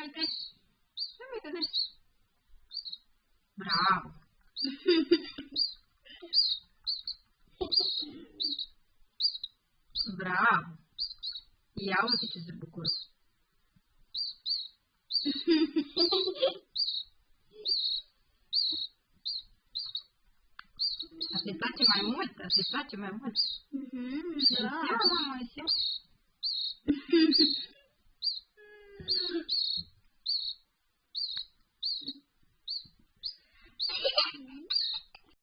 uite. Uite-te. Bravo. Bravo. Ia uite ce se bucură. Asta îi place mai mult, asta îi place mai mult. Da. Ia, mama, ia.